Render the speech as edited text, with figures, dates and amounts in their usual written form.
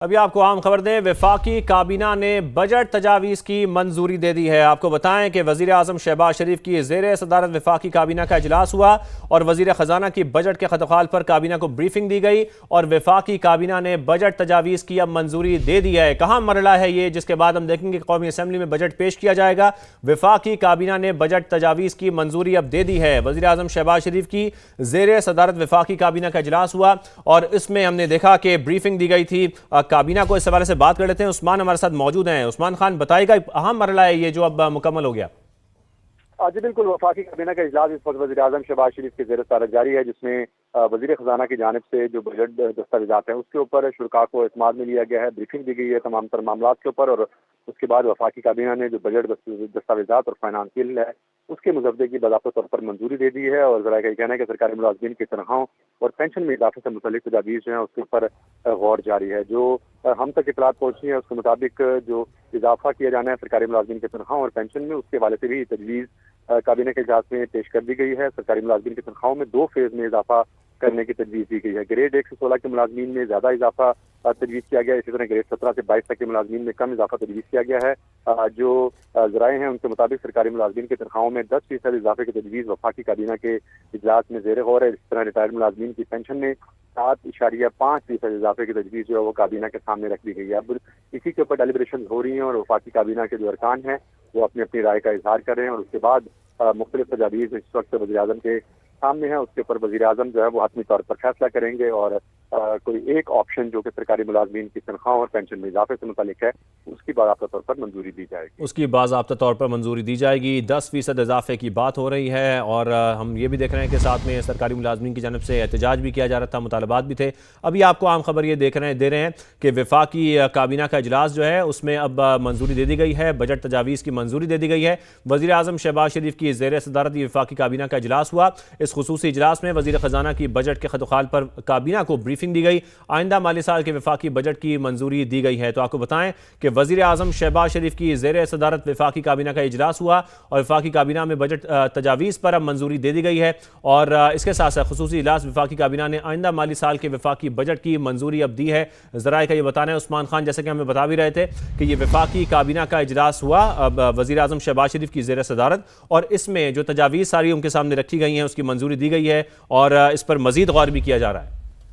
अभी आपको आम खबर दें, वफाकी काबीना ने बजट तजावीज़ की मंजूरी दे दी है। आपको बताएं कि वज़ीर आज़म शहबाज शरीफ की ज़ेर सदारत वफाकी काबीना का इजलास हुआ और वज़ीर ख़जाना की बजट के खतखाल पर काबीना को ब्रीफिंग दी गई और वफाकी काबीना ने बजट तजावीज़ की अब मंजूरी दे दी है। कहाँ मरला है ये, जिसके बाद हम देखेंगे कौमी असम्बली में बजट पेश किया जाएगा। वफाकी काबीना ने बजट तजावीज़ की मंजूरी अब दे दी है। वज़ीर आज़म शहबाज शरीफ की ज़ेर सदारत वफाकी काबीना का इजलास हुआ और इसमें हमने देखा कि ब्रीफिंग दी गई थी काबीना को। इस हवाले से बात कर लेते हैं, उस्मान हमारे साथ मौजूद हैं। उस्मान खान, बताइएगा अहम मरला है ये जो अब मुकम्मल हो गया। जी बिल्कुल, वफाकी काबीना का इजलास इस वक्त वज़ीर आज़म शहबाज शरीफ की ज़ेर सदारत जारी है, जिसमें वज़ीर ख़जाना की जानिब से जो बजट दस्तावेज़ात हैं उसके ऊपर शुरा को इत्माद में लिया गया है। ब्रीफिंग दी गई है तमाम तर मामला के ऊपर और उसके बाद वफाकी काबीना ने जो बजट दस्तावेज़ात और फाइनेंशियल है उसके मुजवदे की बाज़ाब्ता तौर पर मंजूरी दे दी है। और ज़रा का कहना है कि सरकारी मुलाज़मीन की तनख्वाहों और पेंशन में इजाफे से मुतल्लिक़ तजावीज़ जो हैं उसके ऊपर गौर जारी है। जो हम तक इतलात पहुँची है उसके मुताबिक जो इजाफा किया जाना है सरकारी मुलाज़मीन की तनख्वाहों और पेंशन में, उसके हवाले से भी तजवीज़ काबीना के इजलास में पेश कर दी गई है। सरकारी मुलाज़मीन की तनख्वाहों में 2 फेज़ में इजाफा करने की तजवीज़ दी गई है। ग्रेड 1 से 16 के मुलाज़मीन में ज़्यादा इजाफा तजवीज़ किया गया है। इसी तरह ग्रेड 17 से 22 तक के मुलाज़मीन में कम इजाफा तजवीज़ किया गया है। जो ज़राए हैं उनके मुताबिक सरकारी मुलाज़मीन की तनख्वाहों में 10% इजाफे की तजवीज़ वफाकी काबीना के इजलास में ज़ेर गौर है। इस तरह रिटायर्ड मुलाज़मीन की पेंशन में 7.5% इजाफे की तजवीज़ जो है वो काबीना के सामने रख दी गई है। अब इसी के ऊपर डेलिब्रेशन हो रही हैं और वफाकी काबीना के जो अरकान हैं वो अपनी अपनी राय का इजहार कर रहे हैं और उसके बाद मुख्तलिफ तजावीज़ इस वक्त वज़ीर आज़म के सामने है। उसके ऊपर वज़ीर आज़म जो है वो हतमी तौर पर फैसला करेंगे और कोई एक ऑप्शन जो कि सरकारी मुलाज़मीन की तनख्वाह और पेंशन में इजाफे से मुतालिक है उसकी बाज़ाब्ता तौर पर मंजूरी दी जाएगी। उसकी बाज़ाब्ता तौर पर मंजूरी दी जाएगी। 10% इजाफे की बात हो रही है और हम ये भी देख रहे हैं कि साथ में सरकारी मुलाज़मीन की जानब से एहतजाज भी किया जा रहा था, मुतालबात भी थे। अभी आपको आम खबर ये दे रहे हैं कि वफाकी काबीना का इजलास जो है उसमें अब मंजूरी दे दी गई है, बजट तजावीज़ की मंजूरी दे दी गई है। वज़ीर आज़म शहबाज शरीफ की ज़ेर सदारत वफाकी काबीना का इजलास हुआ। इस खुसूसी इजलास में वज़ीर ख़जाना की बजट के खतखाल पर काबीना को ब्रीफिंग दी गई। आइंदा माली साल के वफाकी बजट की मंजूरी दी गई है। तो आपको बताएं कि वज़ीर आज़म शहबाज शरीफ की ज़ेर सदारत वफाकी काबीना का इजलास हुआ और वफाकी काबीना में बजट तजावीज़ पर अब मंजूरी दे दी गई है और इसके साथ साथ खुसूसी इजलास वफाकी काबीना ने आइंदा माली साल के वफाकी बजट की मंजूरी अब दी है। ज़राए का ये बताना है उस्मान खान, जैसे कि हमें बता भी रहे थे कि ये वफाकी काबीना का इजलास हुआ वज़ीर आज़म शहबाज शरीफ की ज़ेर सदारत और इसमें जो तजावीज़ सारी उनके सामने रखी गई हैं उसकी मंजूरी दी गई है और इस पर मज़ीद गौर भी किया जा रहा है।